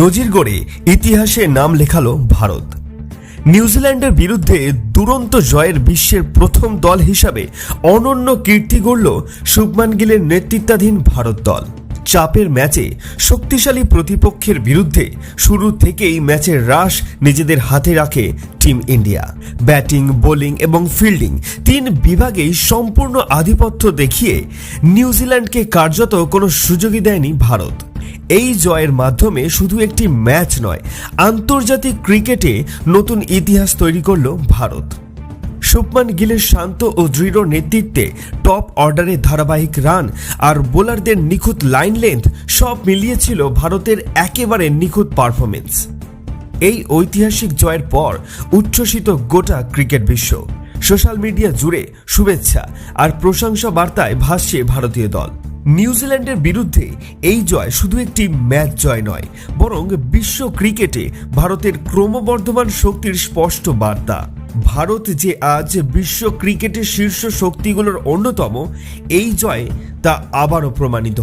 নজির গড়ে ইতিহাসে নাম লেখালো ভারত। নিউজিল্যান্ডের বিরুদ্ধে দুরন্ত জয়ের বিশ্বের প্রথম দল হিসাবে অনন্য কীর্তি গড়ল শুভমান গিলের নেতৃত্বাধীন ভারত দল। চাপের ম্যাচে শক্তিশালী প্রতিপক্ষের বিরুদ্ধে শুরু থেকেই ম্যাচের রাশ নিজেদের হাতে রাখে টিম ইন্ডিয়া। ব্যাটিং, বোলিং এবং ফিল্ডিং তিন বিভাগেই সম্পূর্ণ আধিপত্য দেখিয়ে নিউজিল্যান্ডকে কার্যত কোনো সুযোগই দেয়নি ভারত। এই জয়ের মাধ্যমে শুধু একটি ম্যাচ নয়, আন্তর্জাতিক ক্রিকেটে নতুন ইতিহাস তৈরি করল ভারত। শুভমান গিলের শান্ত ও দৃঢ় নেতৃত্বে টপ অর্ডারে ধারাবাহিক রান আর বোলারদের নিখুঁত লাইন লেন্থ সব মিলিয়েছিল ভারতের একেবারে নিখুঁত পারফরমেন্স। এই ঐতিহাসিক জয়ের পর উচ্ছ্বসিত গোটা ক্রিকেট বিশ্ব। সোশ্যাল মিডিয়া জুড়ে শুভেচ্ছা আর প্রশংসা বার্তায় ভাসছে ভারতীয় দল। নিউজিল্যান্ডের বিরুদ্ধে এই জয় শুধু একটি ম্যাচ জয় নয়, বরং বিশ্ব ক্রিকেটে ভারতের ক্রমবর্ধমান শক্তির স্পষ্ট বার্তা। ভারত যে আজ বিশ্ব ক্রিকেটের শীর্ষ শক্তিগুলোর অন্যতম, এই জয় তা আবারও প্রমাণিত